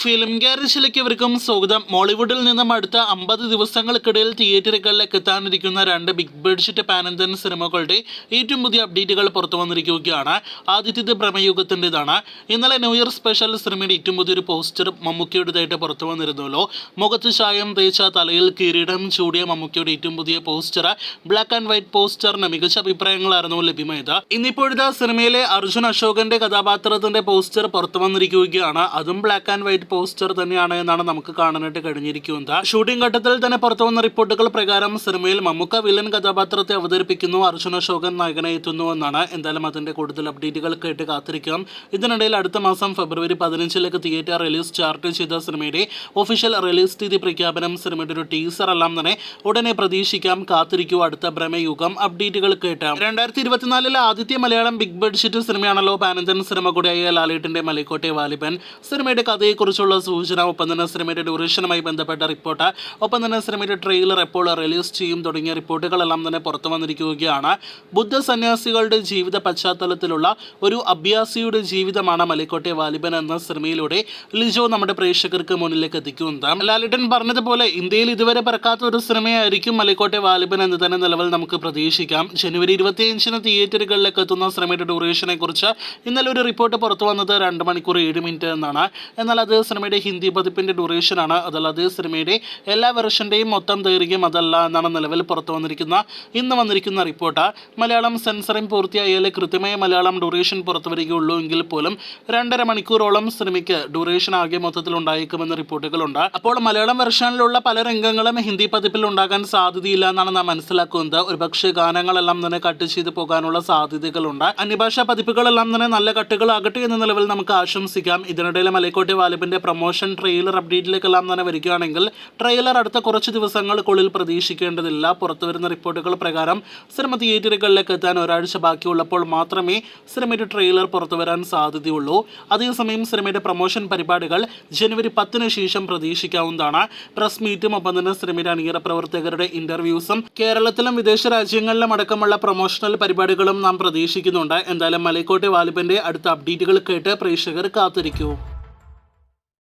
Film ഗാരേജിലേക്ക് ഇവർക്കും സ്വാഗതം. മോളിവുഡിൽ നിന്നും അടുത്ത 50 ദിവസങ്ങൾക്കിടയിൽ തിയേറ്ററുകളിലേക്ക് എത്താനിരിക്കുന്ന 2 ബിഗ് ബഡ്ജറ്റ് പാനന്തൻ സിനിമകളുടെ ഏറ്റവും പുതിയ അപ്ഡേറ്റുകൾ പുറത്തു വന്നിരിക്കുകയാണ്. ആദ്യത്തേത് പ്രമയുഗത്തിൻ്റെതാണ്. ഇന്നലെ ന്യൂ ഇയർ സ്പെഷ്യൽ സിനിമയുടെ ഏറ്റവും പുതിയൊരു പോസ്റ്റർ മമ്മൂക്കയുടേതായിട്ട് പുറത്തു വന്നിരുന്നല്ലോ. മുഖത്ത് ചായം തേച്ച തലയിൽ കിരീടം ചൂടിയ മമ്മൂക്കയുടെ ഏറ്റവും പുതിയ പോസ്റ്റർ, ബ്ലാക്ക് ആൻഡ് വൈറ്റ് പോസ്റ്ററിന് മികച്ച അഭിപ്രായങ്ങളായിരുന്നു ലഭ്യമായത്. ഇന്നിപ്പോഴത്തെ സിനിമയിലെ അർജുൻ അശോകന്റെ കഥാപാത്രത്തിന്റെ പോസ്റ്റർ പുറത്തു വന്നിരിക്കുകയാണ്. അതും ബ്ലാക്ക് ആൻഡ് വൈറ്റ് പോസ്റ്റർ തന്നെയാണ് എന്നാണ് നമുക്ക് കാണാനായിട്ട് കഴിഞ്ഞിരിക്കുന്നത്. ഷൂട്ടിംഗ് ഘട്ടത്തിൽ തന്നെ പുറത്തു വന്ന റിപ്പോർട്ടുകൾ പ്രകാരം സിനിമയിൽ മമ്മൂക്ക വില്ലൻ കഥാപാത്രത്തെ അവതരിപ്പിക്കുന്നു, അർജുൻ അശോകൻ നായകനായി എത്തുന്നു എന്നാണ്. എന്തായാലും അതിന്റെ കൂടുതൽ അപ്ഡേറ്റുകൾ കേട്ട് കാത്തിരിക്കാം. ഇതിനിടയിൽ അടുത്ത മാസം ഫെബ്രുവരി 15 തിയേറ്റർ റിലീസ് ചാർട്ട് ചെയ്ത സിനിമയുടെ ഒഫീഷ്യൽ റിലീസ് തീയതി പ്രഖ്യാപനം, സിനിമയുടെ ഒരു ടീസർ എല്ലാം തന്നെ ഉടനെ പ്രതീക്ഷിക്കാം. കാത്തിരിക്കൂ അടുത്ത ഭ്രമയുഗം അപ്ഡേറ്റുകൾ കേട്ട്. 2024 ആദ്യത്തെ മലയാളം ബിഗ് ബഡ്ജറ്റ് സിനിമയാണല്ലോ പാനന്തൻ സിനിമ കൂടിയായ ലാലേട്ടന്റെ മലൈക്കോട്ടെ വാലിബൻ. സിനിമയുടെ കഥയെക്കുറിച്ചുള്ള സൂചന, ഒപ്പം തന്നെ സിനിമയുടെ ഡ്യൂറേഷനുമായി ബന്ധപ്പെട്ട റിപ്പോർട്ട്, ഒപ്പം തന്നെ സിനിമയുടെ ട്രെയിലർ എപ്പോൾ റിലീസ് ചെയ്യും തുടങ്ങിയ റിപ്പോർട്ടുകളെല്ലാം തന്നെ പുറത്തു വന്നിരിക്കുകയാണ്. ബുദ്ധ സന്യാസികളുടെ ജീവിത പശ്ചാത്തലത്തിലുള്ള ഒരു അഭ്യാസിയുടെ ജീവിതമാണ് മലൈക്കോട്ടെ വാലിബൻ എന്ന സിനിമയിലൂടെ ലിജോ നമ്മുടെ പ്രേക്ഷകർക്ക് മുന്നിലേക്ക് എത്തിക്കുന്നത്. ലാലേട്ടൻ പറഞ്ഞതുപോലെ ഇന്ത്യയിൽ ഇതുവരെ പറക്കാത്ത ഒരു സിനിമയായിരിക്കും മലൈക്കോട്ടെ വാലിബൻ എന്ന് തന്നെ നിലവിൽ നമുക്ക് പ്രതീക്ഷിക്കാം. ജനുവരി 25 തിയേറ്ററുകളിലേക്ക് എത്തുന്ന സിനിമയുടെ ഡ്യൂറേഷനെ കുറിച്ച് ഇന്നലെ ഒരു റിപ്പോർട്ട് പുറത്തു വന്നത് 2 മണിക്കൂർ 7 മിനിറ്റ് എന്നാണ്. എന്നാൽ അത് സിനിമയുടെ ഹിന്ദി പതിപ്പിന്റെ ഡ്യൂറേഷനാണ്. അതല്ലാതെ സിനിമയുടെ എല്ലാ വെർഷന്റെയും മൊത്തം ദൈർഘ്യം അതല്ല എന്നാണ് നിലവിൽ പുറത്തു ഇന്ന് വന്നിരിക്കുന്ന റിപ്പോർട്ട്. മലയാളം സെൻസറിംഗ് പൂർത്തിയായാലേ കൃത്യമായ മലയാളം ഡ്യൂറേഷൻ പുറത്തു വരികയുള്ളൂ എങ്കിൽ പോലും 2.5 മണിക്കൂറോളം സിനിമയ്ക്ക് ഡ്യൂറേഷൻ ആകെ മൊത്തത്തിൽ ഉണ്ടായേക്കുമെന്ന് റിപ്പോർട്ടുകളുണ്ട്. അപ്പോൾ മലയാളം വെർഷനിലുള്ള പല രംഗങ്ങളും ഹിന്ദി പതിപ്പിൽ ഉണ്ടാകാൻ സാധ്യതയില്ല എന്നാണ് നാം മനസ്സിലാക്കുന്നത്. ഒരുപക്ഷെ ഗാനങ്ങളെല്ലാം തന്നെ കട്ട് ചെയ്ത് പോകാനുള്ള സാധ്യതകളുണ്ട്. അന്യഭാഷാ പതിപ്പുകളെല്ലാം തന്നെ നല്ല കട്ടുകളാകട്ടെ എന്ന നിലവിൽ നമുക്ക് ആശംസിക്കാം. ഇതിനിടയിൽ മലൈക്കോട്ടെ വാലിബന്റെ പ്രൊമോഷൻ ട്രെയിലർ അപ്ഡേറ്റിലേക്കെല്ലാം തന്നെ വരികയാണെങ്കിൽ ട്രെയിലർ അടുത്ത കുറച്ച് ദിവസങ്ങൾക്കുള്ളിൽ പ്രതീക്ഷിക്കേണ്ടതില്ല. പുറത്തുവരുന്ന റിപ്പോർട്ടുകൾ പ്രകാരം സിനിമ തിയേറ്ററുകളിലേക്ക് എത്താൻ ഒരാഴ്ച ബാക്കിയുള്ളപ്പോൾ മാത്രമേ സിനിമയുടെ ട്രെയിലർ പുറത്തു വരാൻ സാധ്യതയുള്ളൂ. അതേസമയം സിനിമയുടെ പ്രൊമോഷൻ പരിപാടികൾ ജനുവരി 10 ശേഷം പ്രതീക്ഷിക്കാവുന്നതാണ്. പ്രസ് മീറ്റും ഒപ്പം തന്നെ സിനിമയുടെ അണിയറ പ്രവർത്തകരുടെ ഇന്റർവ്യൂസും കേരളത്തിലും വിദേശ രാജ്യങ്ങളിലും അടക്കമുള്ള പ്രൊമോഷണൽ പരിപാടികളും നാം പ്രതീക്ഷിക്കുന്നുണ്ട്. എന്തായാലും മലൈക്കോട്ടെ വാലിബന്റെ അടുത്ത അപ്ഡേറ്റുകൾ കേട്ട് പ്രേക്ഷകർ കാത്തിരിക്കൂ.